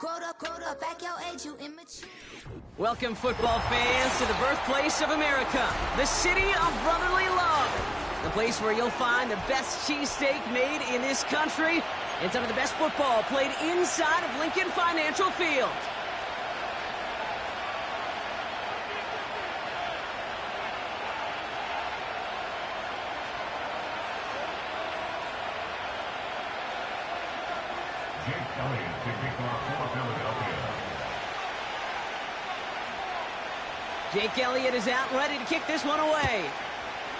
Quota, back your age, you immature. Welcome, football fans, to the birthplace of America, the city of brotherly love. The place where you'll find the best cheesesteak made in this country and some of the best football played inside of Lincoln Financial Field. Jake Elliott is out ready to kick this one away.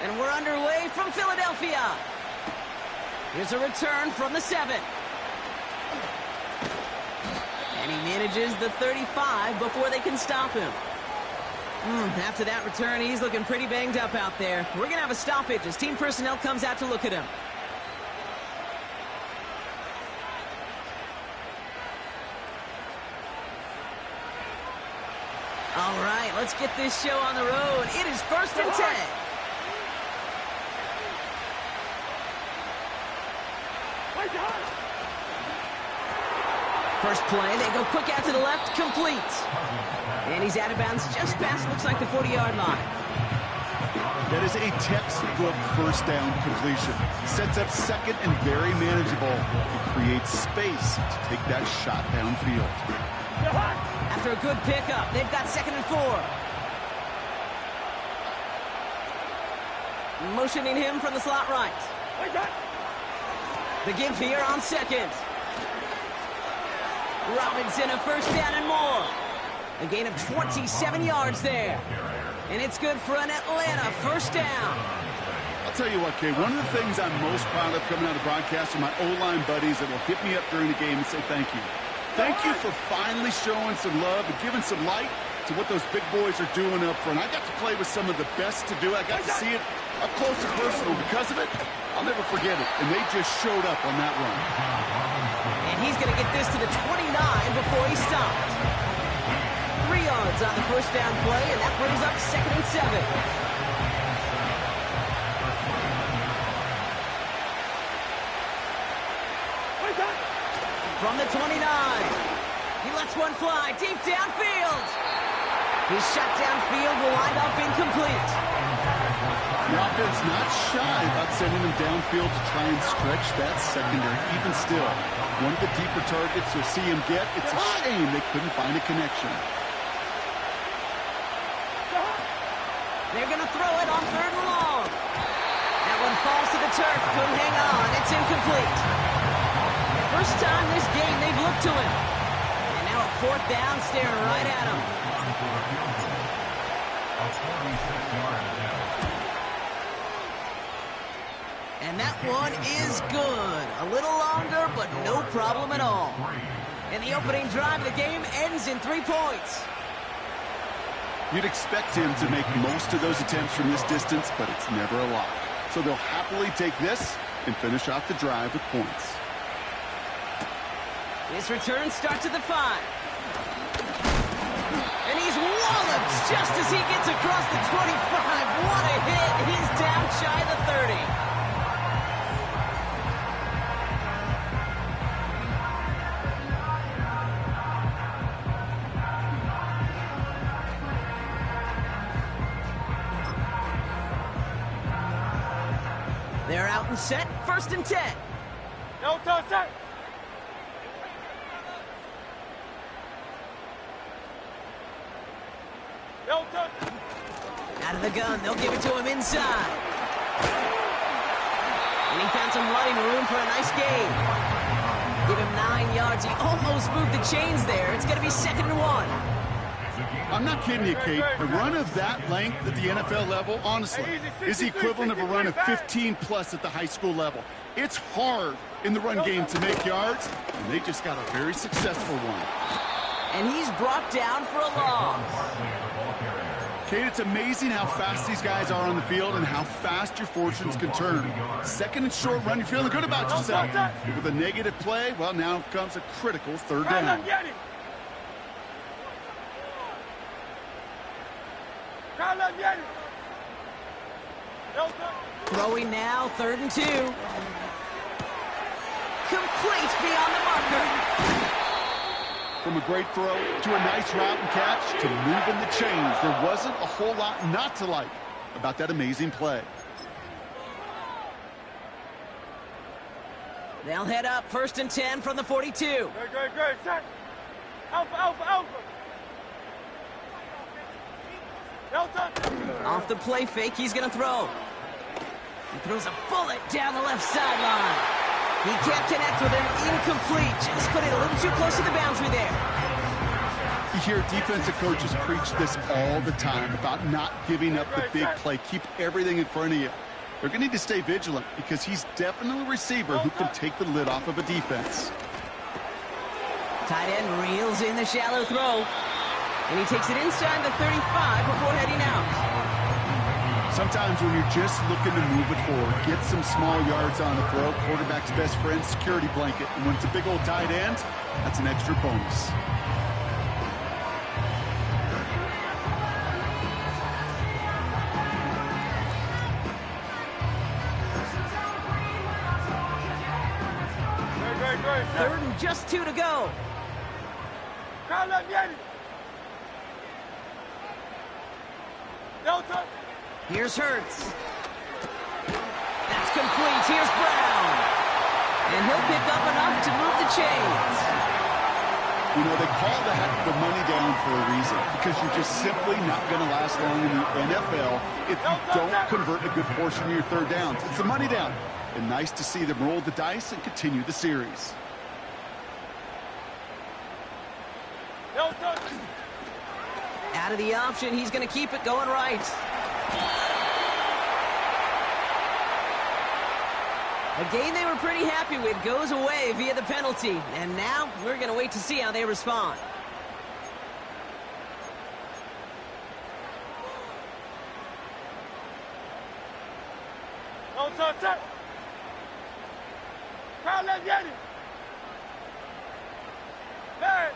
And we're underway from Philadelphia. Here's a return from the 7. And he manages the 35 before they can stop him. After that return, he's looking pretty banged up out there. We're going to have a stoppage as team personnel comes out to look at him. All right, let's get this show on the road. It is 1st and 10. First play, they go quick out to the left, complete. And he's out of bounds just past, looks like the 40-yard line. That is a textbook first down completion. Sets up second and very manageable. It creates space to take that shot downfield. After a good pickup, they've got 2nd and 4. Motioning him from the slot right. The give here on 2nd. Robinson, a first down and more. A gain of 27 yards there. And it's good for an Atlanta first down. I'll tell you what, Kay, one of the things I'm most proud of coming out of the broadcast are my O-line buddies that will hit me up during the game and say thank you. Thank you for finally showing some love and giving some light to what those big boys are doing up front. I got to play with some of the best to do it. I got to see it up close and personal. Because of it, I'll never forget it. And they just showed up on that run. And he's going to get this to the 29 before he stopped. 3 yards on the first down play, and that brings up 2nd and 7. From the 29, he lets one fly deep downfield. His shot downfield will wind up incomplete. The offense not shy about sending them downfield to try and stretch that secondary. Even still, one of the deeper targets you'll see him get. It's a shame they couldn't find a connection. They're going to throw it on 3rd and long. That one falls to the turf. Couldn't hang on. It's incomplete. First time this game they've looked to him. And now a 4th down staring right at him. And that one is good. A little longer, but no problem at all. And the opening drive of the game ends in 3 points. You'd expect him to make most of those attempts from this distance, but it's never a lot. So they'll happily take this and finish off the drive with points. His return starts at the 5. And he's walloped just as he gets across the 25. What a hit. He's down shy of the 30. They're out and set, 1st and 10. No touch, set. No touch. Out of the gun, they'll give it to him inside. And he found some running room for a nice gain. Give him 9 yards. He almost moved the chains there. It's going to be 2nd and 1. I'm not kidding you, Kate. A run of that length at the NFL level, honestly, is the equivalent of a run of 15-plus at the high school level. It's hard in the run game to make yards, and they just got a very successful one. And he's brought down for a loss. Kate, it's amazing how fast these guys are on the field and how fast your fortunes can turn. 2nd and short run, you're feeling good about yourself. With a negative play, well, now comes a critical 3rd down. Throwing now, 3rd and 2. Complete beyond the marker. From a great throw to a nice route and catch to moving the chains, there wasn't a whole lot not to like about that amazing play. They'll head up 1st and 10 from the 42. Great. Set. Alpha. Delta. Off the play fake, he's going to throw. He throws a bullet down the left sideline. He can't connect with him. Incomplete. Just put it a little too close to the boundary there. You hear defensive coaches preach this all the time about not giving up the big play. Keep everything in front of you. They're going to need to stay vigilant because he's definitely a receiver who can take the lid off of a defense. Tight end reels in the shallow throw. And he takes it inside the 35 before heading out. Sometimes when you're just looking to move it forward, get some small yards on the throw, quarterback's best friend, security blanket. And when it's a big old tight end, that's an extra bonus. Great. 3rd and just 2 to go. Delta. Here's Hurts. That's complete. Here's Brown. And he'll pick up enough to move the chains. You know, they call that the money down for a reason because you're just simply not going to last long in the NFL if you don't convert a good portion of your 3rd downs. It's the money down. And nice to see them roll the dice and continue the series. Delta. Out of the option, he's going to keep it going right. A game they were pretty happy with goes away via the penalty. And now we're going to wait to see how they respond. Delta. Set. Man.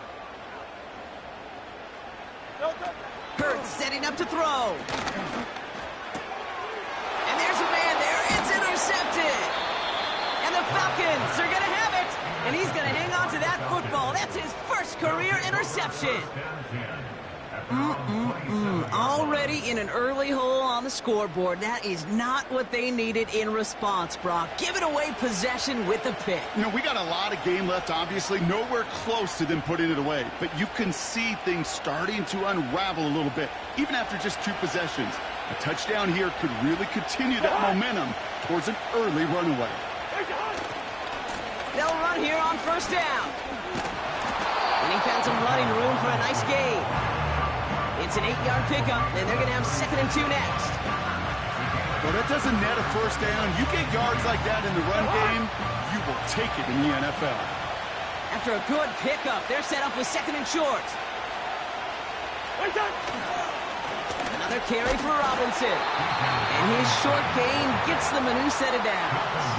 Hurts setting up to throw. And there's a man there. It's intercepted. And the Falcons are going to have it. And he's going to hang on to that football. That's his first career interception. Already in an early hole on the scoreboard. That is not what they needed in response, Brock. Giving away possession with a pick. You know, we got a lot of game left, obviously. Nowhere close to them putting it away. But you can see things starting to unravel a little bit, even after just 2 possessions. A touchdown here could really continue that momentum towards an early runaway. They'll run here on 1st down. And he found some running room for a nice gain. It's an 8-yard pickup, and they're going to have 2nd and 2 next. Well, that doesn't net a 1st down. You get yards like that in the run game, you will take it in the NFL. After a good pickup, they're set up with 2nd and short. Another carry for Robinson. And his short gain gets them a new set of downs.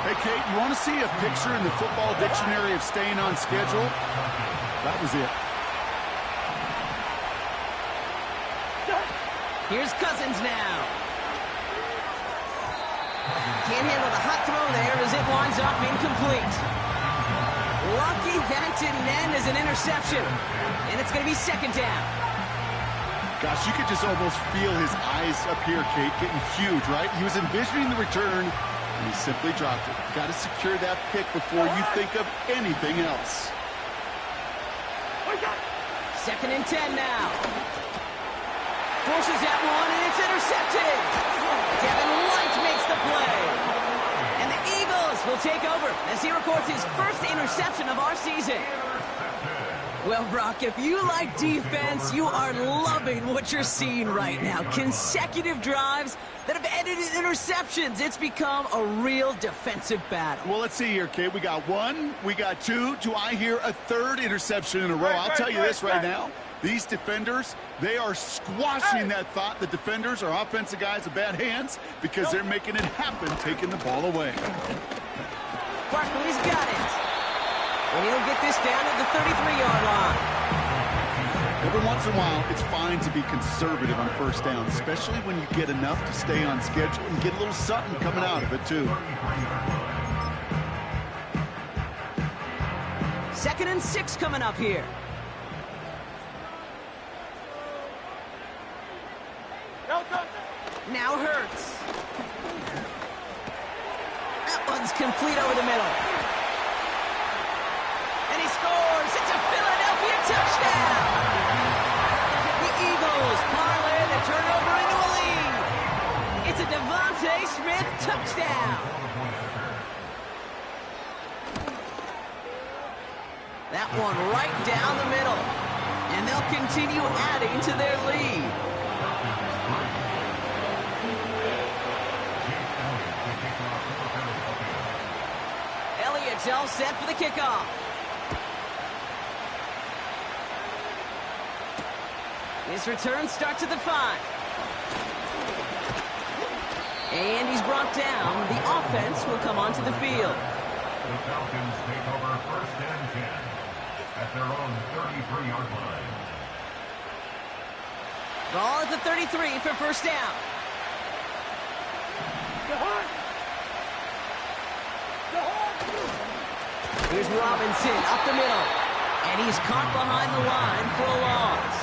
Hey, Kate, you want to see a picture in the football dictionary of staying on schedule? That was it. Here's Cousins now. Can't handle the hot throw there as it winds up incomplete. Lucky that didn't end as an interception. And it's going to be 2nd down. Gosh, you could just almost feel his eyes up here, Kate, getting huge, right? He was envisioning the return, and he simply dropped it. Got to secure that pick before you think of anything else. 2nd and 10 now. Forces that one, and it's intercepted. Devin White makes the play. And the Eagles will take over as he records his first interception of our season. Well, Brock, if you like defense, you are loving what you're seeing right now. Consecutive drives that have ended in interceptions. It's become a real defensive battle. Well, let's see here, Kate. We got 1, we got 2. Do I hear a 3rd interception in a row? I'll tell you this right now. These defenders, they are squashing that thought. The defenders are offensive guys with bad hands because they're making it happen, taking the ball away. Barkley's got it. And he'll get this down at the 33-yard line. Every once in a while, it's fine to be conservative on 1st down, especially when you get enough to stay on schedule and get a little something coming out of it, too. 2nd and 6 coming up here. Elton! Now Hurts. That one's complete over the middle. And he scores. It's a Philadelphia touchdown. The Eagles parlay the turnover into a lead. It's a Devontae Smith touchdown. That one right down the middle. And they'll continue adding to their lead. Elliott's all set for the kickoff. His return starts at the 5. And he's brought down. The offense will come onto the field. The Falcons take over 1st and 10 at their own 33-yard line. Ball at the 33 for first down. Here's Robinson up the middle. And he's caught behind the line for a loss.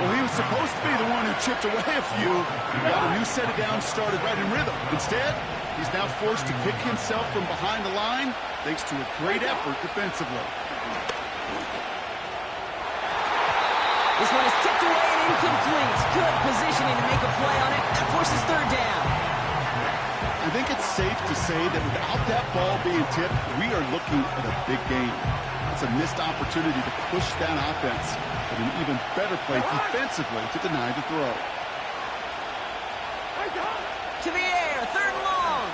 Well, he was supposed to be the one who chipped away a few. He got a new set of downs started right in rhythm. Instead, he's now forced to pick himself from behind the line thanks to a great effort defensively. This one is tipped away and incomplete. Good positioning to make a play on it. That forces 3rd down. I think it's safe to say that without that ball being tipped, we are looking at a big game. It's a missed opportunity to push that offense, but an even better play defensively to deny the throw. To the air, 3rd and long.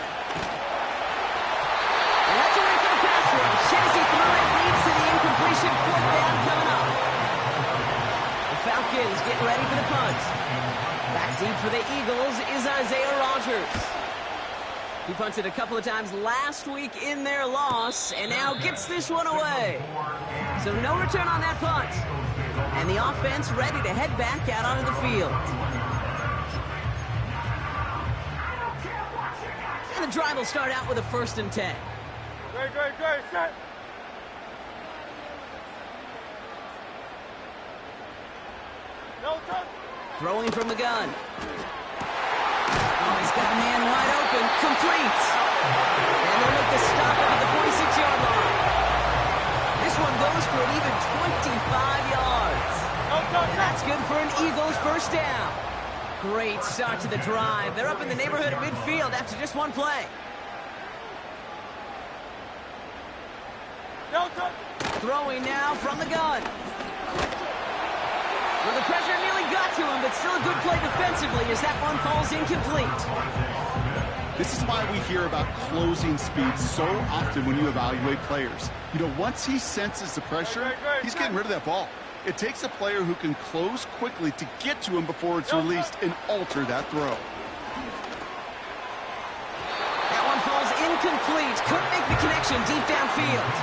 And that's away for the pass rush. As he threw it, leads to the incompletion. 4th down coming up. The Falcons getting ready for the punt. Back deep for the Eagles is Isaiah Rodgers. He punted a couple of times last week in their loss, and now gets this one away. So no return on that punt. And the offense ready to head back out onto the field. And the drive will start out with a 1st and 10. Great, set. Elton! Throwing from the gun. Oh, he's got a man wide open. Complete. And they'll make the stop up at the 46-yard line. This one goes for an even 25 yards. And that's good for an Eagles 1st down. Great start to the drive. They're up in the neighborhood of midfield after just one play. Elton! Throwing now from the gun. Well, the pressure nearly got to him, but still a good play defensively as that one falls incomplete. This is why we hear about closing speed so often when you evaluate players. You know, once he senses the pressure, he's getting rid of that ball. It takes a player who can close quickly to get to him before it's released and alter that throw. That one falls incomplete. Couldn't make the connection deep downfield.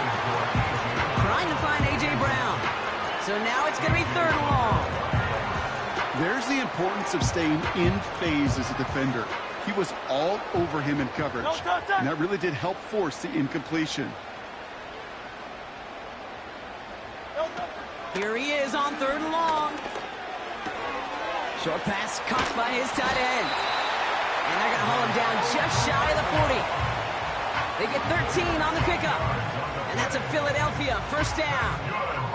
Trying to find A.J. Brown. So now it's going to be 3rd and long. There's the importance of staying in phase as a defender. He was all over him in coverage, and that really did help force the incompletion. Here he is on 3rd and long. Short pass caught by his tight end. And they're going to haul him down just shy of the 40. They get 13 on the pickup. And that's a Philadelphia 1st down.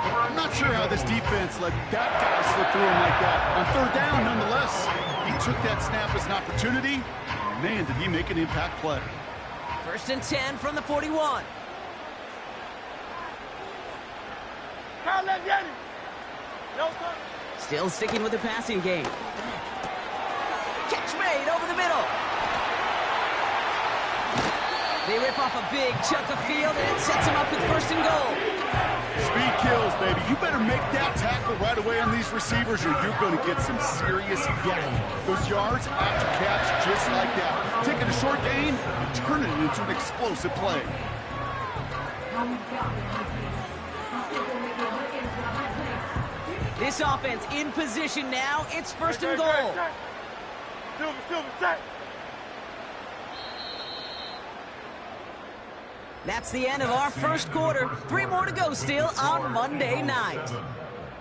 I'm not sure how this defense let that guy slip through him like that. On 3rd down, nonetheless, he took that snap as an opportunity. Man, did he make an impact play. 1st and 10 from the 41. Still sticking with the passing game. Catch made over the middle. They rip off a big chunk of field, and it sets them up with 1st and goal. Speed kills, baby. You better make that tackle right away on these receivers, or you're going to get some serious yak. Those yards after catch, just like that. Taking a short gain and turning it into an explosive play. This offense in position now. It's 1st and goal. Silver, set. That's the end of our first quarter. 3 more to go still on Monday night.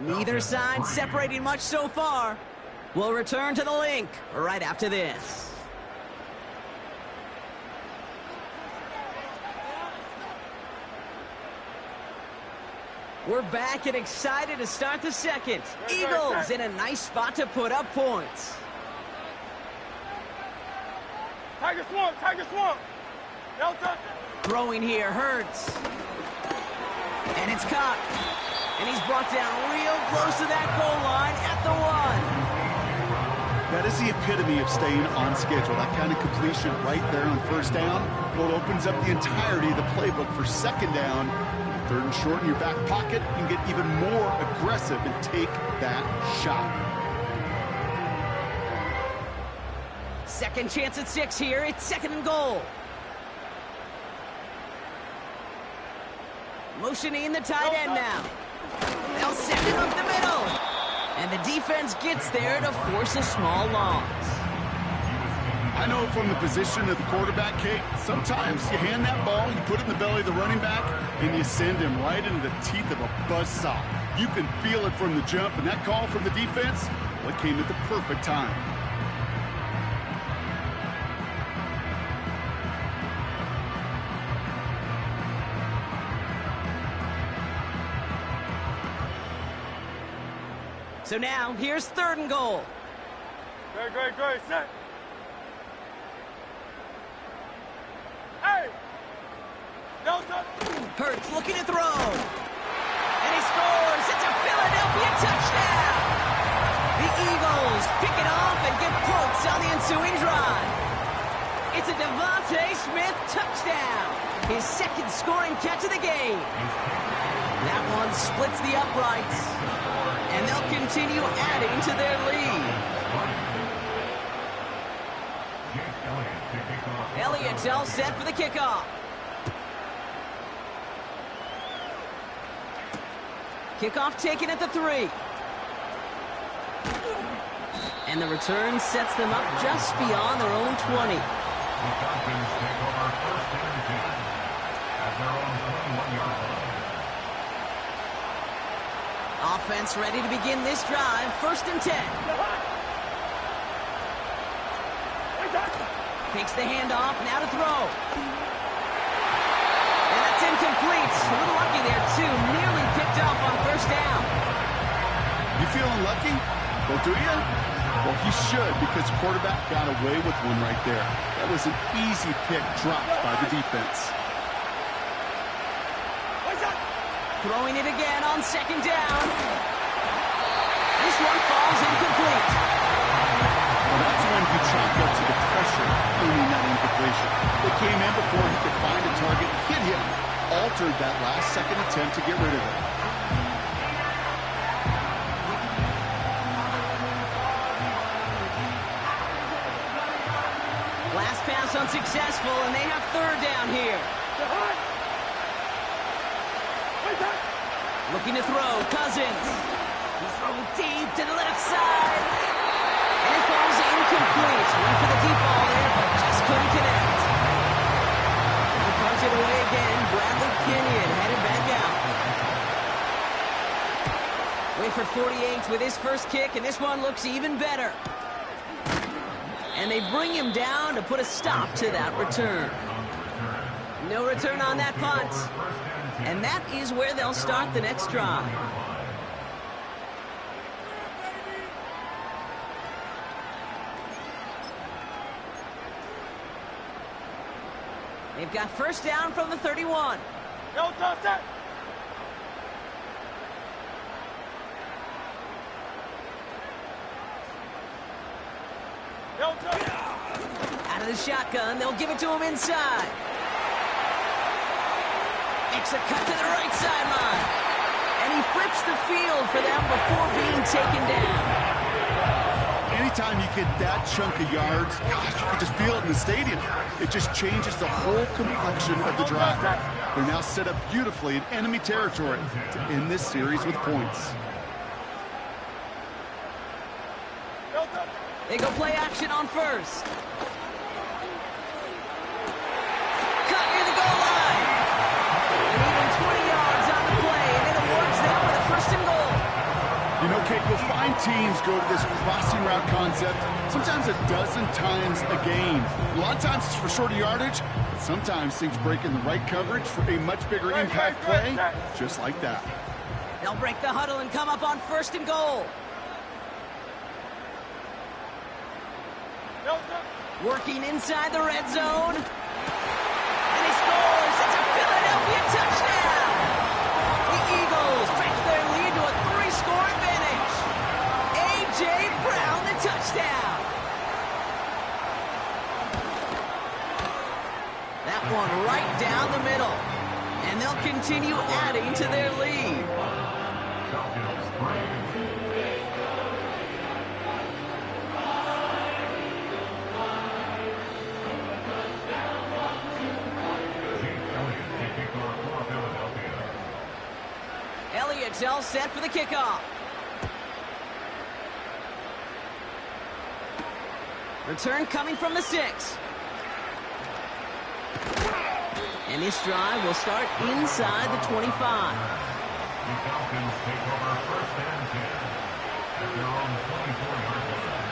Neither side separating much so far. We'll return to the link right after this. We're back and excited to start the second. Eagles in a nice spot to put up points. Tiger swamp, Tiger swamp. No touch. Throwing here hurts. And it's caught. And he's brought down real close to that goal line at the 1. That is the epitome of staying on schedule. That kind of completion right there on first down. Well, it opens up the entirety of the playbook for second down. Third and short in your back pocket. You can get even more aggressive and take that shot. Second chance at 6 here. It's second and goal. Motioning the tight end now. They'll send it up the middle. And the defense gets there to force a small loss. I know from the position of the quarterback, Kate, sometimes you hand that ball, you put it in the belly of the running back, and you send him right into the teeth of a buzzsaw. You can feel it from the jump, and that call from the defense, well, it came at the perfect time. So now, here's third and goal. Great, set. Hey! No touch. Hurts looking to throw. And he scores. It's a Philadelphia touchdown. The Eagles pick it off and get points on the ensuing drive. It's a Devontae Smith touchdown. His second scoring catch of the game. That one splits the uprights. And they'll continue adding to their lead. Elliott's all set for the kickoff. Kickoff taken at the 3. And the return sets them up just beyond their own 20. The Falcons take over first and 10 at their own 21-yard line. Offense ready to begin this drive. First and 10. Takes the handoff, now to throw. And that's incomplete. A little lucky there, too. Nearly picked up on first down. You feeling lucky? Well, do you? Well, he should, because the quarterback got away with one right there. That was an easy pick dropped by the defense. Throwing it again on second down. This one falls incomplete. Well, that's when he chalked up to the pressure, earning that incompletion. They came in before he could find a target, hit him, altered that last-second attempt to get rid of it. Last pass unsuccessful, and they have third down here. Looking to throw, Cousins. He's throwing deep to the left side. And it falls incomplete. Went for the deep ball there, but just couldn't connect. He punts it away again. Bradley Kenyon headed back out. Wait for 48 with his first kick, and this one looks even better. And they bring him down to put a stop to that return. No return on that punt. And that is where they'll start the next drive. They've got first down from the 31. No touch that. No touch. Out of the shotgun, they'll give it to him inside. Makes a cut to the right sideline. And he flips the field for them before being taken down. Anytime you get that chunk of yards, gosh, you can just feel it in the stadium. It just changes the whole complexion of the drive. They're now set up beautifully in enemy territory to end this series with points. They go play action on first. Cut near the goal line. find teams go to this crossing route concept sometimes a dozen times a game. A lot of times it's for shorter yardage, but sometimes things break in the right coverage for a much bigger impact play, just like that. They'll break the huddle and come up on 1st and goal. Working inside the red zone. And he scores. It's a Philadelphia touchdown. The Eagles stretch their lead to a 3-score advantage. A.J. Brown, the touchdown. That one right down the middle. And they'll continue adding to their lead. Elliott's all set for the kickoff. Return coming from the 6. And this drive will start inside the 25. The Falcons take over 1st and 10 at their own 24-yard line.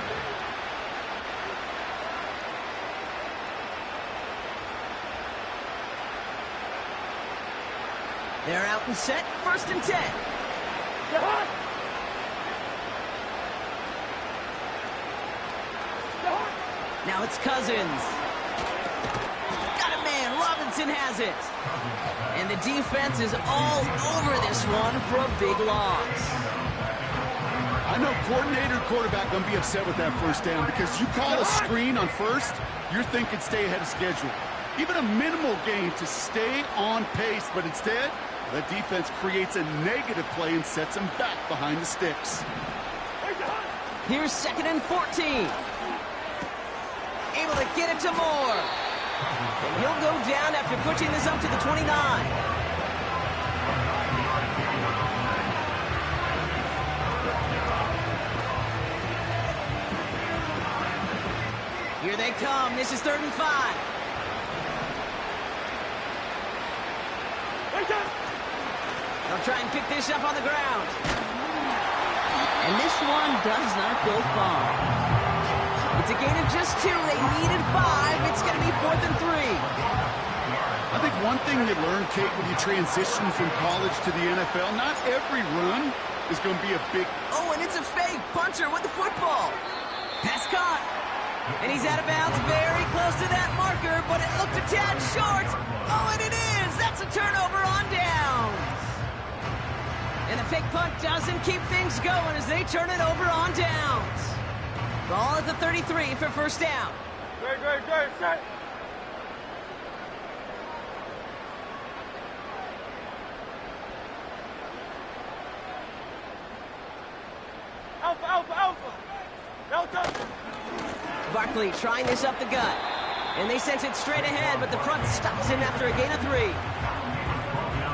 They're out and set, 1st and 10. Now it's Cousins. Got a man, Robinson has it. And the defense is all over this one for a big loss. I know coordinator quarterback going to be upset with that 1st down because you call a screen on 1st, you're thinking stay ahead of schedule. Even a minimal gain to stay on pace, but instead, that defense creates a negative play and sets him back behind the sticks. Here's 2nd and 14. Able to get it to Moore. And he'll go down after pushing this up to the 29. Here they come. This is 3rd and 5. They'll try and pick this up on the ground. And this one does not go far. It's a gain of just 2. They needed 5. It's going to be 4th and 3. I think one thing you learn, Kate, when you transition from college to the NFL, not every run is going to be a big... Oh, and it's a fake. Puncher with the football. Pass caught. And he's out of bounds very close to that marker, but it looked a tad short. Oh, and it is. That's a turnover on downs. And the fake punt doesn't keep things going as they turn it over on downs. Ball at the 33 for 1st down. Great, set. Alpha. Delta. Barkley trying this up the gut. And they sent it straight ahead, but the front stops him after a gain of 3.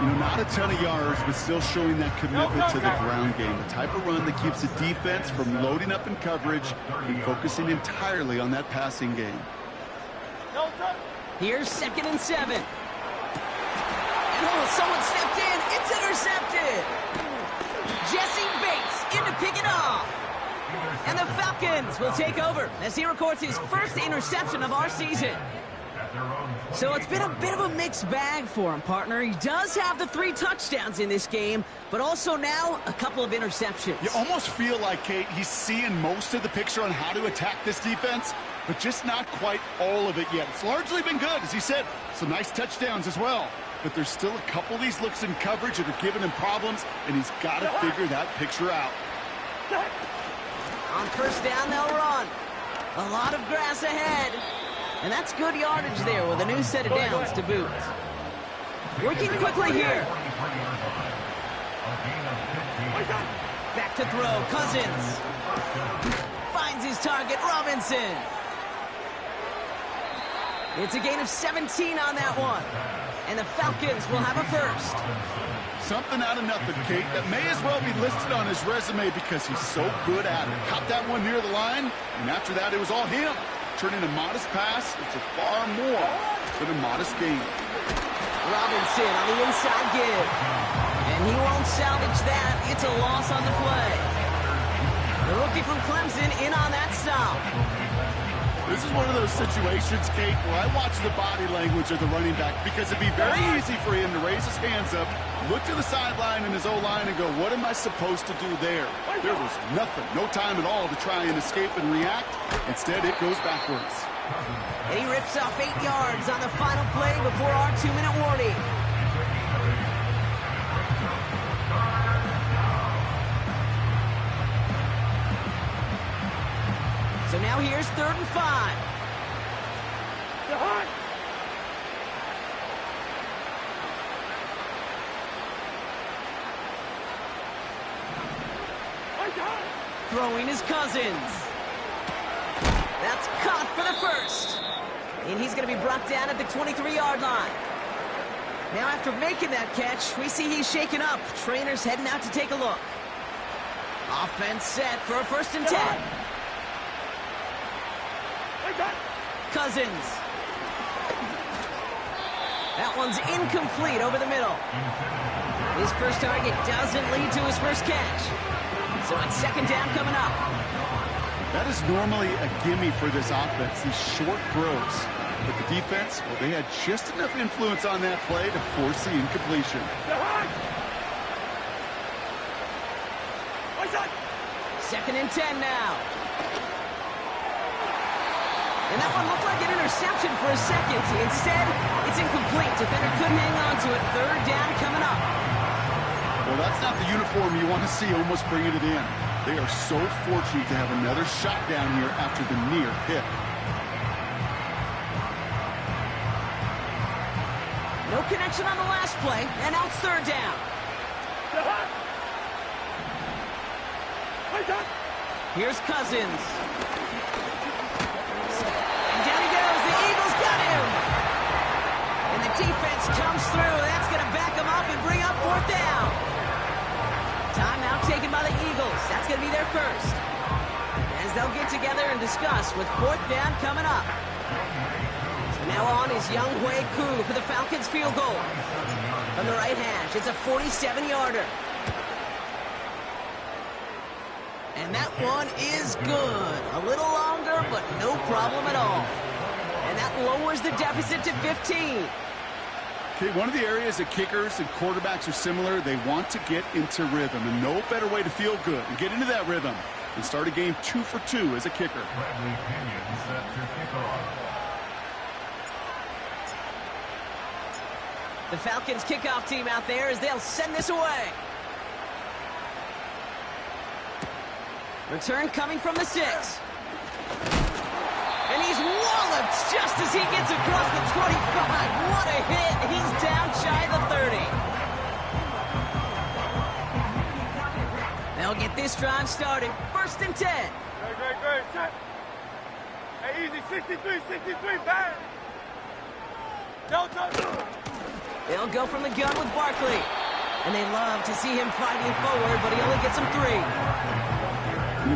You know, not a ton of yards, but still showing that commitment to the ground game. The type of run that keeps the defense from loading up in coverage and focusing entirely on that passing game. Here's 2nd and 7. And oh, someone stepped in. It's intercepted. Jesse Bates in to pick it off. And the Falcons will take over as he records his 1st interception of our season. So it's been a bit of a mixed bag for him, partner. He does have the 3 touchdowns in this game, but also now a couple of interceptions. You almost feel like, Kate, he's seeing most of the picture on how to attack this defense, but just not quite all of it yet. It's largely been good, as he said, some nice touchdowns as well. But there's still a couple of these looks in coverage that are giving him problems, and he's got to figure that picture out. On 1st down, they'll run. A lot of grass ahead. And that's good yardage there with a new set of downs to boot. Working quickly here. Back to throw. Cousins. Finds his target, Robinson. It's a gain of 17 on that one. And the Falcons will have a 1st. Something out of nothing, Kate, that may as well be listed on his resume because he's so good at it. Caught that one near the line, and after that, it was all him. Turning a modest pass into far more than a modest gain. Robinson on the inside give. And he won't salvage that. It's a loss on the play. The rookie from Clemson in on that stop. This is one of those situations, Kate, where I watch the body language of the running back because it'd be very easy for him to raise his hands up, look to the sideline in his O-line and go, what am I supposed to do there? There was nothing, no time at all to try and escape and react. Instead, it goes backwards. And he rips off 8 yards on the final play before our 2-minute warning. So now here's 3rd and 5. Throwing his Cousins. That's caught for the first. And he's going to be brought down at the 23-yard line. Now after making that catch, we see he's shaken up. Trainer's heading out to take a look. Offense set for a 1st and 10. Cousins. That one's incomplete over the middle. His first target doesn't lead to his first catch. So it's 2nd down coming up. That is normally a gimme for this offense, these short throws. But the defense, well, they had just enough influence on that play to force the incompletion. 2nd and 10 now. And that one looked like an interception for a second. Instead, it's incomplete. Defender couldn't hang on to it. 3rd down coming up. Well, that's not the uniform you want to see almost bringing it in. They are so fortunate to have another shot down here after the near pick. No connection on the last play, and now it's 3rd down. Here's Cousins. And down he goes. The Eagles got him. And the defense comes through. That's going to back him up and bring up 4th down. Timeout taken by the Eagles. That's going to be their first. As they'll get together and discuss with 4th down coming up. So now on is Young Hui Koo for the Falcons field goal. From the right hash, it's a 47-yarder. And that one is good. A little longer, but no problem at all. And that lowers the deficit to 15. Okay, one of the areas that kickers and quarterbacks are similar, they want to get into rhythm. And no better way to feel good and get into that rhythm and start a game 2 for 2 as a kicker. Bradley Pinion set to kick off. The Falcons kickoff team out there as they'll send this away. Return coming from the 6. And he's walloped just as he gets across the 25. What a hit. He's down shy of the 30. They'll get this drive started. 1st and 10. Great. Check. Hey, easy. 63. Bang. They'll go from the gun with Barkley. And they love to see him fighting forward, but he only gets them 3.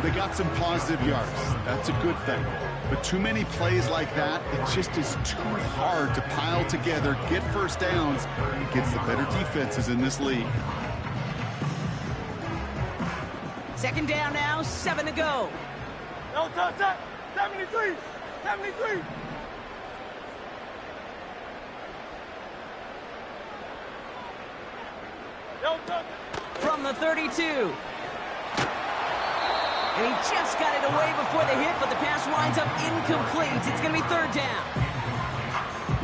They got some positive yards. That's a good thing. But too many plays like that, it just is too hard to pile together, get 1st downs, against the better defenses in this league. 2nd down now, 7 to go. No, touch. 73. No, touch. From the 32. And he just got it away before the hit, but the pass winds up incomplete. It's going to be 3rd down.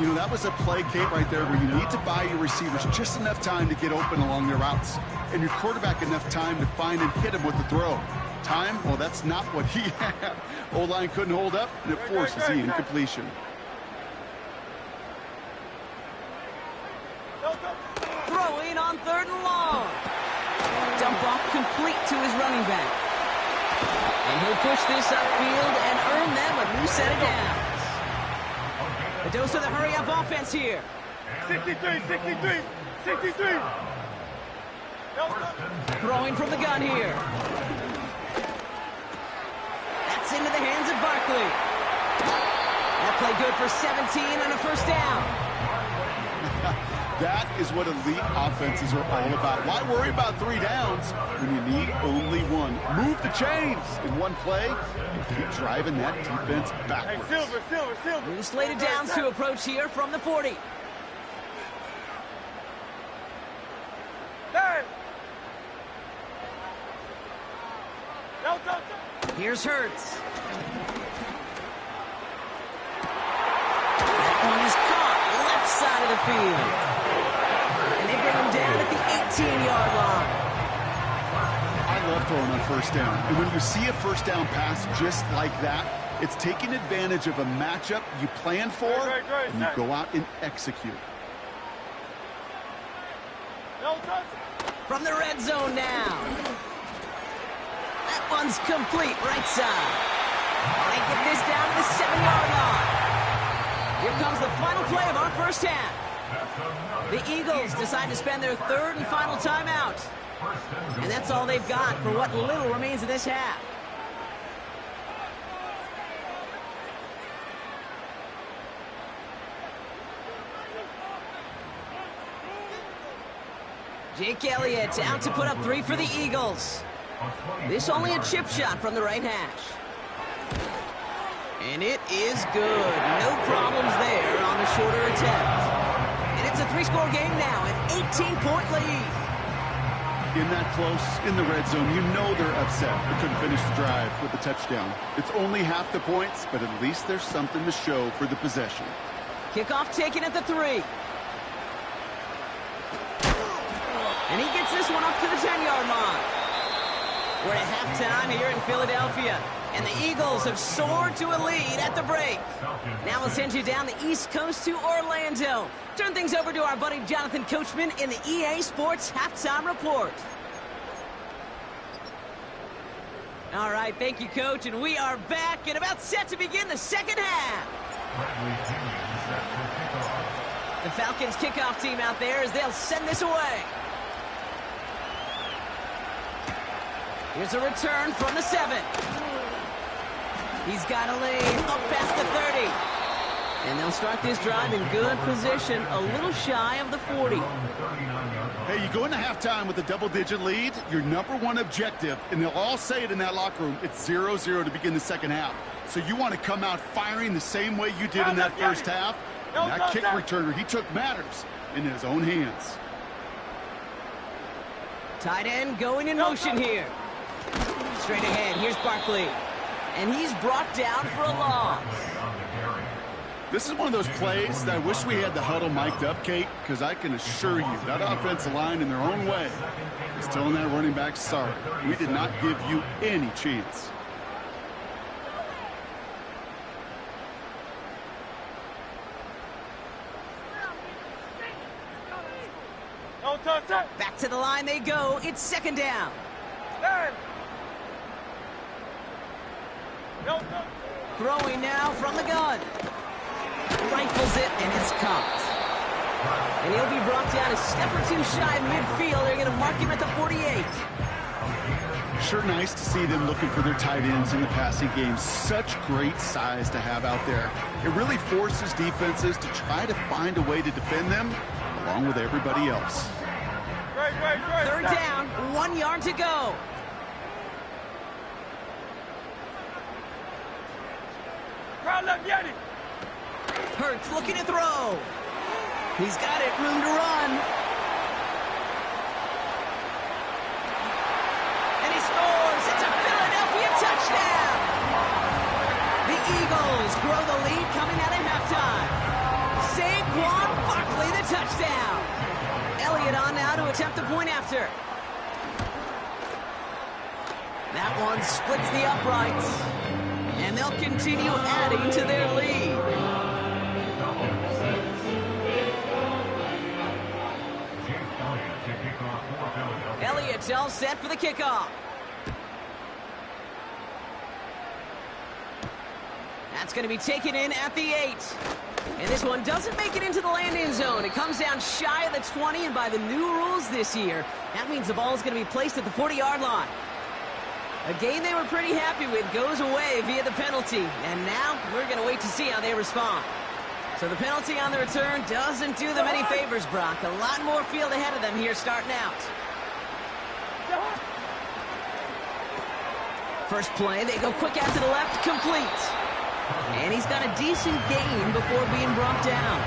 You know, that was a play, Kate, right there where you need to buy your receivers just enough time to get open along their routes. And your quarterback enough time to find and hit him with the throw. Time, well, that's not what he had. O-line couldn't hold up, and it forces the incompletion. Throwing on 3rd and long. Dump off complete to his running back. And he'll push this upfield and earn them a new set of downs. A dose of the hurry-up offense here. 63. Throwing from the gun here. That's into the hands of Barkley. That play good for 17 and a 1st down. That is what elite offenses are all about. Why worry about 3 downs when you need only one? Move the chains in one play and keep driving that defense backwards. Hey, Silver. New slated downs to approach here from the 40. Here's Hurts. That one is caught left side of the field. And they bring him down at the 18-yard line. I love throwing on first down. And when you see a first down pass just like that, it's taking advantage of a matchup you plan for, and you go out and execute. From the red zone now. That one's complete, right side. And they get this down to the 7-yard line. Here comes the final play of our first half. The Eagles decide to spend their third and final timeout. And that's all they've got for what little remains of this half. Jake Elliott out to put up 3 for the Eagles. This only a chip shot from the right hash. And it is good. No problems there on the shorter attempt. And it's a 3-score game now, an 18-point lead. In that close, in the red zone, you know they're upset. They couldn't finish the drive with a touchdown. It's only half the points, but at least there's something to show for the possession. Kickoff taken at the 3. And he gets this one up to the 10-yard line. We're at halftime here in Philadelphia, and the Eagles have soared to a lead at the break. Now we'll send you down the East Coast to Orlando. Turn things over to our buddy Jonathan Coachman in the EA Sports Halftime Report. All right, thank you, Coach, and we are back and about set to begin the second half. The Falcons kickoff team out there as they'll send this away. Here's a return from the 7. He's got a lane up past the 30. And they'll start this drive in good position, a little shy of the 40. Hey, you go into halftime with a double-digit lead, your number one objective, and they'll all say it in that locker room, it's 0-0 to begin the second half. So you want to come out firing the same way you did in that first half. And that kick returner, he took matters in his own hands. Tight end going in motion here. Straight ahead, here's Barkley. And he's brought down for a loss. This is one of those plays that I wish we had the huddle mic'd up, Kate, because I can assure you that offensive line in their own way is telling that running back, sorry, we did not give you any chance. Back to the line they go. It's second down. Throwing now from the gun. Rifles it, and it's caught. And he'll be brought down a step or two shy of midfield. They're going to mark him at the 48. Sure nice to see them looking for their tight ends in the passing game. Such great size to have out there. It really forces defenses to try to find a way to defend them along with everybody else. Third down, 1 yard to go. Hurts looking to throw. He's got it, room to run. And he scores. It's a Philadelphia touchdown. The Eagles grow the lead coming out of halftime. Saquon Barkley the touchdown. Elliott on now to attempt the point after. That one splits the uprights. And they'll continue adding to their lead. Elliott's all set for the kickoff. That's going to be taken in at the 8. And this one doesn't make it into the landing zone. It comes down shy of the 20, and by the new rules this year, that means the ball is going to be placed at the 40-yard line. A game they were pretty happy with goes away via the penalty. And now we're going to wait to see how they respond. So the penalty on the return doesn't do them any favors, Brock. A lot more field ahead of them here starting out. First play, they go quick out to the left, complete. And he's got a decent gain before being brought down.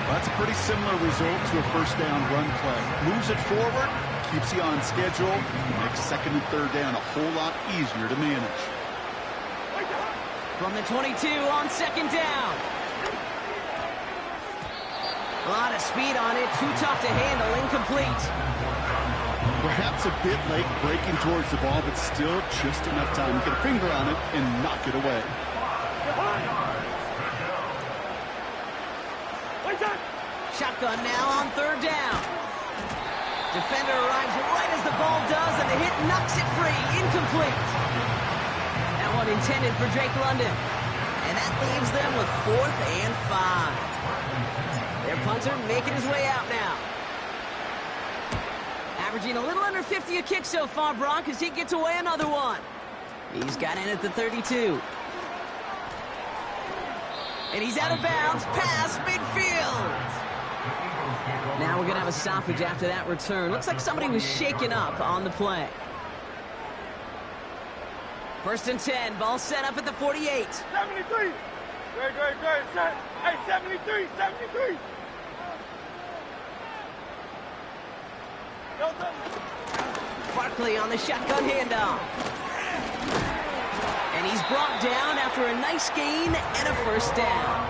Well, that's a pretty similar result to a first down run play. Moves it forward, keeps you on schedule, makes second and third down a whole lot easier to manage. From the 22 on second down. A lot of speed on it, too tough to handle, incomplete. Perhaps a bit late breaking towards the ball, but still just enough time to get a finger on it and knock it away. Shotgun now on third down. Defender arrives right as the ball does, and the hit knocks it free, incomplete. That one intended for Drake London. And that leaves them with 4th and 5. Their punter making his way out now. Averaging a little under 50 a kick so far, Brock, as he gets away another one. He's got in at the 32. And he's out of bounds, past midfield. Now we're going to have a stoppage after that return. Looks like somebody was shaken up on the play. 1st and 10, ball set up at the 48. 73. Great. Set. Hey, 73. Barkley on the shotgun handoff. And he's brought down after a nice gain and a first down.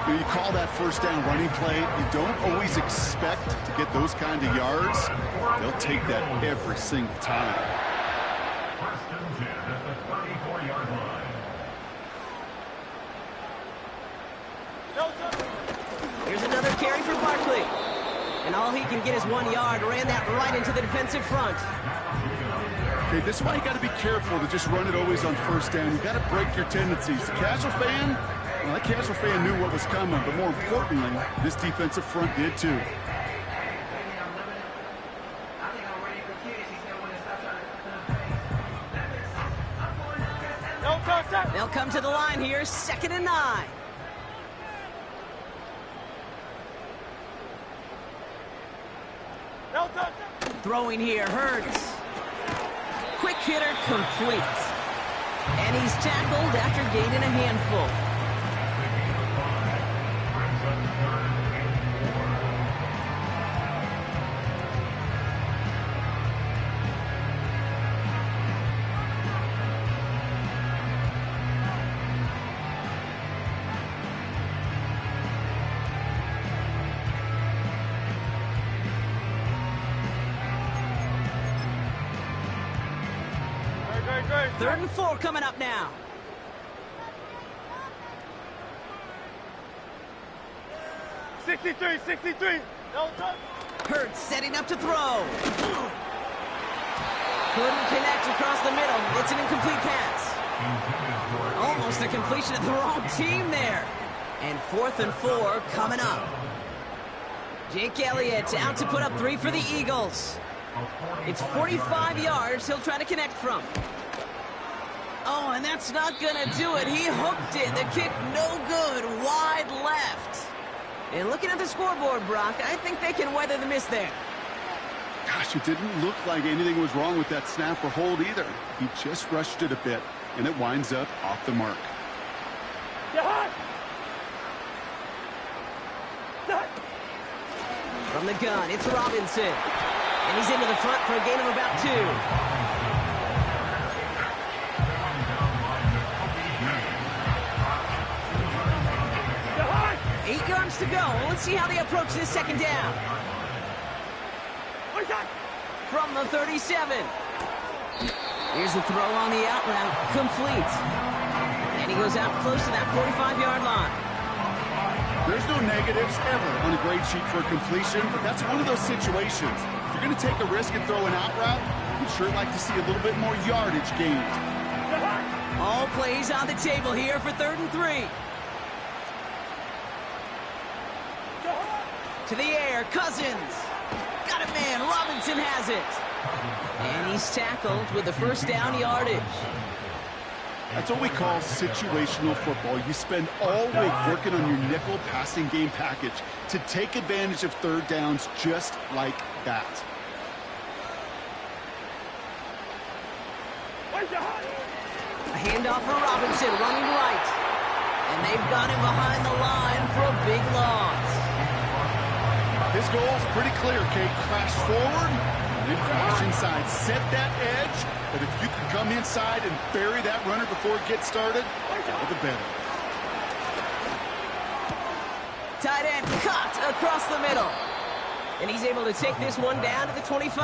When you call that first down running play, you don't always expect to get those kind of yards. They'll take that every single time. 1st and 10 at the 34-yard line. Here's another carry for Barkley. And all he can get is 1 yard. Ran that right into the defensive front. Okay, this is why you got to be careful to just run it always on first down. You got to break your tendencies. The casual fan, well, that casual fan knew what was coming, but more importantly, this defensive front did too. They'll come to the line here, 2nd and 9. Throwing here, Hurts. Quick hitter, complete. And he's tackled after gaining a handful. Great. 3rd and 4 coming up now. $63. No touch. Hurts setting up to throw. Couldn't connect across the middle. It's an incomplete pass. Almost a completion of the wrong team there. And 4th and 4 coming up. Jake Elliott out to put up 3 for the Eagles. It's 45 yards he'll try to connect from. Oh, and that's not going to do it. He hooked it. The kick no good. Wide left. And looking at the scoreboard, Brock, I think they can weather the miss there. Gosh, it didn't look like anything was wrong with that snap or hold either. He just rushed it a bit, and it winds up off the mark. From the gun, it's Robinson. And he's into the front for a gain of about 2. 8 yards to go. Let's see how they approach this 2nd down. From the 37. Here's the throw on the out route. Complete. And he goes out close to that 45-yard line. There's no negatives ever on a grade sheet for a completion, but that's one of those situations. If you're going to take a risk and throw an out route, you'd sure like to see a little bit more yardage gained. All plays on the table here for 3rd and 3. To the air, Cousins. Got a man, Robinson has it. And he's tackled with the first down yardage. That's what we call situational football. You spend all week working on your nickel passing game package to take advantage of third downs just like that. A handoff for Robinson, running right. And they've got him behind the line for a big loss. His goal is pretty clear, Kate. Crash forward, and then crash inside. Set that edge, but if you can come inside and bury that runner before it gets started, all the better. Tight end cut across the middle. And he's able to take this one down to the 25.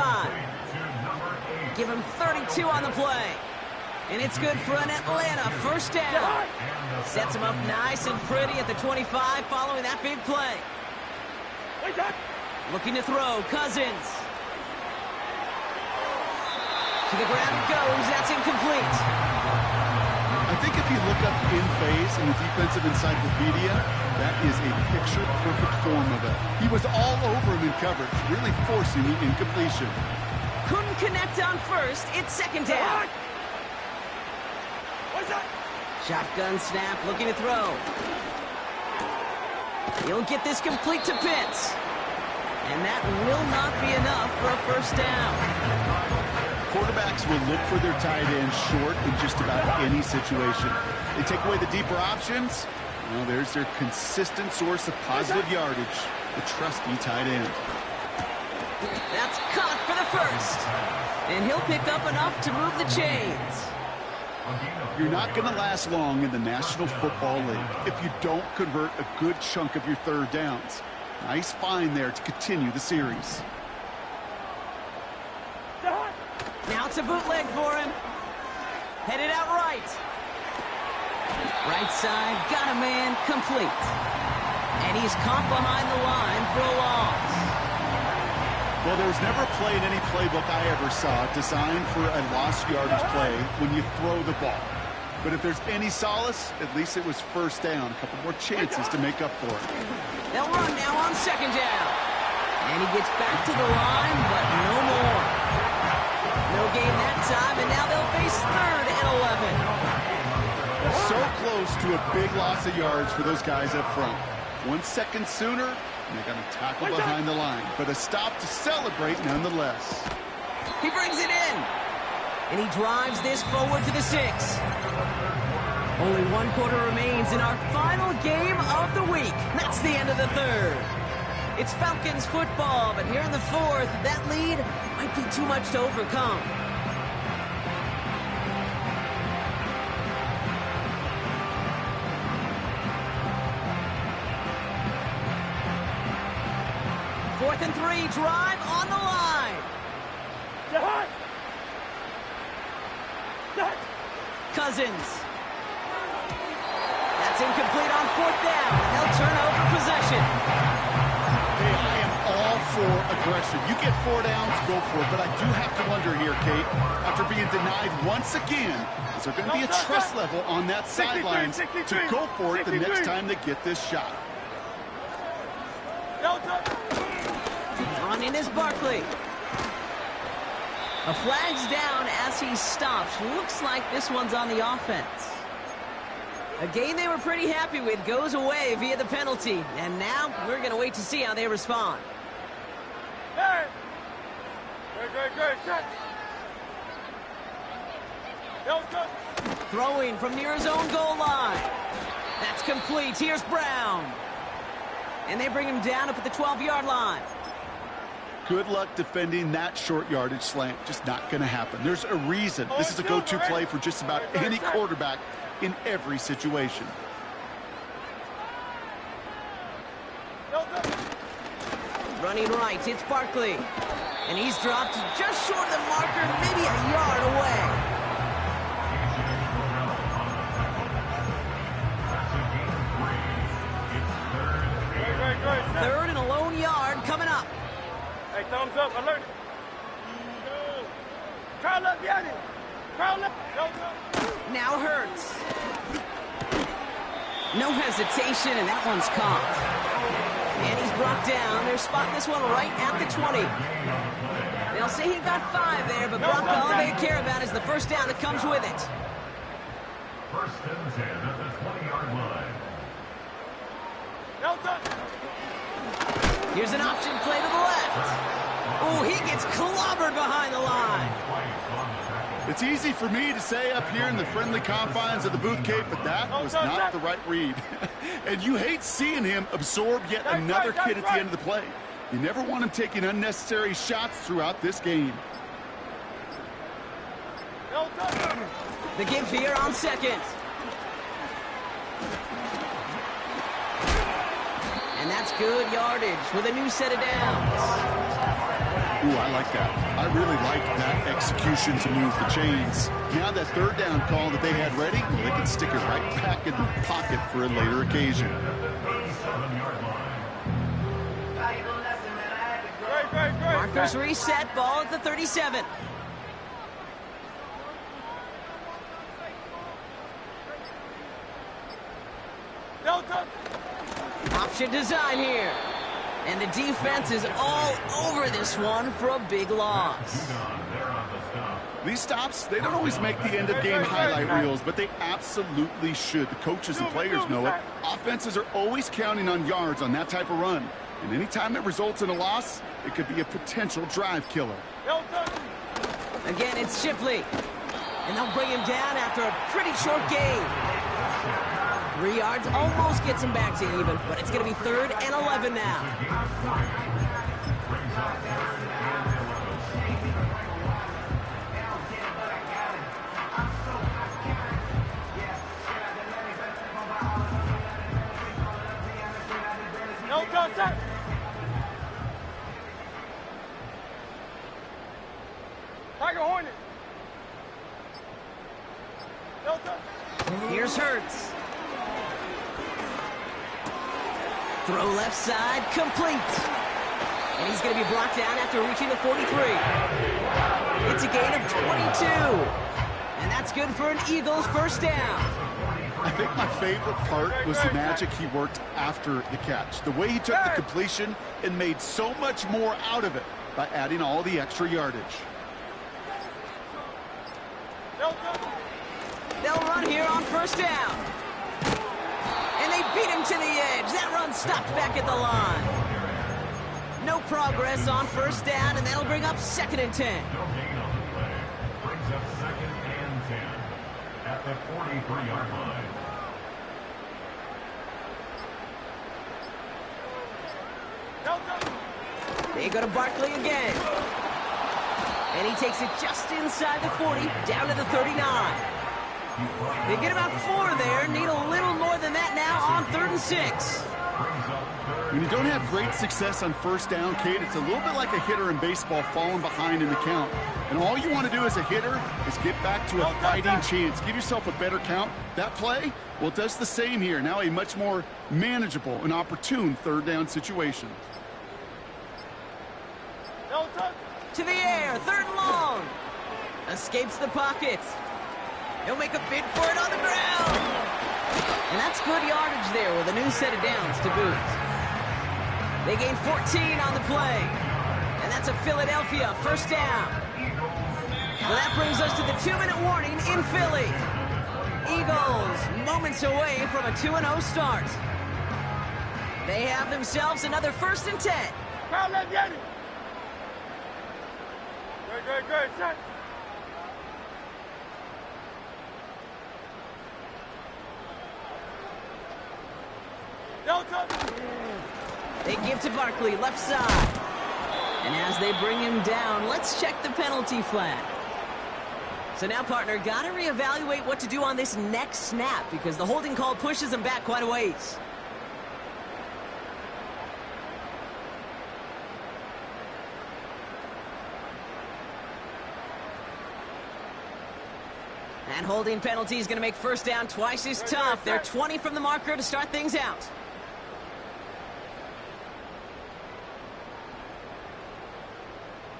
Give him 32 on the play. And it's good for an Atlanta first down. Sets him up nice and pretty at the 25 following that big play. Looking to throw, Cousins. To the ground it goes, that's incomplete. I think if you look up in phase in the defensive encyclopedia, that is a picture-perfect form of it. He was all over him in coverage, really forcing the incompletion. Couldn't connect on first, it's second down. Shotgun snap, looking to throw. He'll get this complete to Pitts. And that will not be enough for a first down. Quarterbacks will look for their tight end short in just about any situation. They take away the deeper options. Well, there's their consistent source of positive yardage, the trusty tight end. That's caught for the first. And he'll pick up enough to move the chains. You're not going to last long in the National Football League if you don't convert a good chunk of your third downs. Nice find there to continue the series. Now it's a bootleg for him. Headed out right. Right side, got a man, complete. And he's caught behind the line for a loss. Well, there was never a play in any playbook I ever saw designed for a lost yardage play when you throw the ball. But if there's any solace, at least it was first down. A couple more chances to make up for it. They'll run now on second down. And he gets back to the line, but no more. No gain that time, and now they'll face third and 11. So close to a big loss of yards for those guys up front. 1 second sooner, and they're going to tackle behind the line. But a stop to celebrate nonetheless. He brings it in. And he drives this forward to the 6. Only 1 quarter remains in our final game of the week. That's the end of the third. It's Falcons football, but here in the fourth, that lead might be too much to overcome. Fourth and 3, drive on the line. Cousins. That's incomplete on fourth down. They'll turn over possession. Hey, I am all for aggression. You get 4 downs, go for it. But I do have to wonder here, Kate, after being denied once again, is there going to be a trust level on that sideline to go for it the next time they get this shot? Running is Barkley. A flag's down as he stops. Looks like this one's on the offense. A game they were pretty happy with goes away via the penalty. And now we're going to wait to see how they respond. Hey! Good. Shot. Throwing from near his own goal line. That's complete. Here's Brown. And they bring him down up at the 12-yard line. Good luck defending that short yardage slant. Just not going to happen. There's a reason this is a go-to play for just about any quarterback in every situation. Running right, it's Barkley. And he's dropped just short of the marker, maybe a yard away. Third and a lone yard coming up. Hey, thumbs up, alert. Crowd left behind him. Crowd left. Now Hurts. No hesitation, and that one's caught. And he's brought down. They're spotting this one right at the 20. They'll say he got 5 there, but Brock, all they care about is the first down that comes with it. First and 10 at the 20-yard line. No touch. Here's an option play to the left. Oh, he gets clobbered behind the line. It's easy for me to say up here in the friendly confines of the booth, Kate, but that was not the right read. And you hate seeing him absorb yet another kid at the end of the play. You never want him taking unnecessary shots throughout this game. No touch. The give here on second. And that's good yardage with a new set of downs. Ooh, I like that. I really like that execution to move the chains. Now that third down call that they had ready, well, they can stick it right back in the pocket for a later occasion. Great. Markers reset, ball at the 37. No touch. Option design here. And the defense is all over this one for a big loss. These stops, they don't always make the end-of-game highlight reels, but they absolutely should. The coaches and players know it. Offenses are always counting on yards on that type of run. And anytime it results in a loss, it could be a potential drive killer. No touch. Again, it's Shipley. And they'll bring him down after a pretty short gain. 3 yards almost gets him back to even, but it's going to be 3rd and 11 now. No touch. Tiger Hornet. No touch. Here's Hurts. Throw left side, complete. And he's going to be blocked down after reaching the 43. It's a gain of 22. And that's good for an Eagles first down. I think my favorite part was the magic he worked after the catch. The way he took the completion and made so much more out of it by adding all the extra yardage. No touch. They'll run here on first down. And they beat him to the edge. That run stopped back at the line. No progress on first down, and that'll bring up 2nd and 10. No gain on the play. Brings up 2nd and 10 at the 43-yard line. No touch. They go to Barkley again. And he takes it just inside the 40, down to the 39. They get about 4 there, need a little more than that now on 3rd and 6. When you don't have great success on first down, Kate, it's a little bit like a hitter in baseball falling behind in the count. And all you want to do as a hitter is get back to a fighting chance. Give yourself a better count. That play, well, it does the same here. Now a much more manageable and opportune 3rd down situation. No touch. To the air, 3rd and long. Escapes the pocket. He'll make a bid for it on the ground. And that's good yardage there with a new set of downs to boot. They gain 14 on the play. And that's a Philadelphia first down. Well, that brings us to the 2-minute warning in Philly. Eagles moments away from a 2-0 start. They have themselves another 1st and 10. Crowd, let's get it. Great. Set. No touch. They give to Barkley, left side. And as they bring him down, let's check the penalty flag. So now, partner, got to reevaluate what to do on this next snap because the holding call pushes him back quite a ways. And holding penalty is going to make first down twice as tough. They're 20 from the marker to start things out.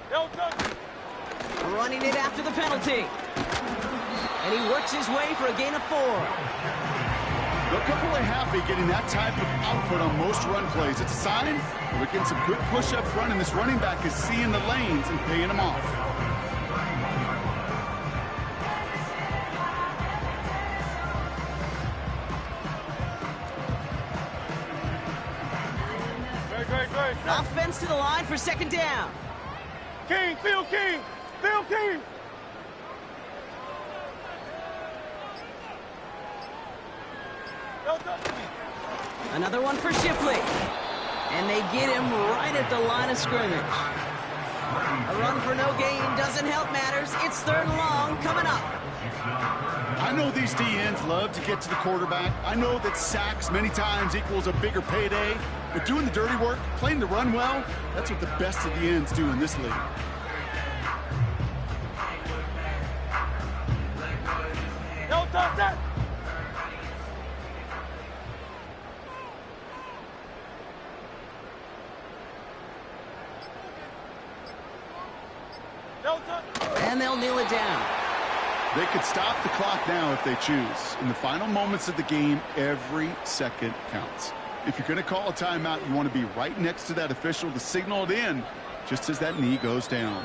No touch. Running it after the penalty. And he works his way for a gain of 4. They'll come away happy getting that type of output on most run plays. It's a sign they're getting some good push up front, and this running back is seeing the lanes and paying them off. runs to the line for second down. King, Phil King, Phil King. Another one for Shipley. And they get him right at the line of scrimmage. A run for no gain doesn't help matters. It's third and long coming up. I know these DNs love to get to the quarterback. I know that sacks many times equals a bigger payday. But doing the dirty work, playing the run well, that's what the best of the ends do in this league. No touch that. No touch. And they'll kneel it down. They could stop the clock now if they choose. In the final moments of the game, every second counts. If you're going to call a timeout, you want to be right next to that official to signal it in just as that knee goes down.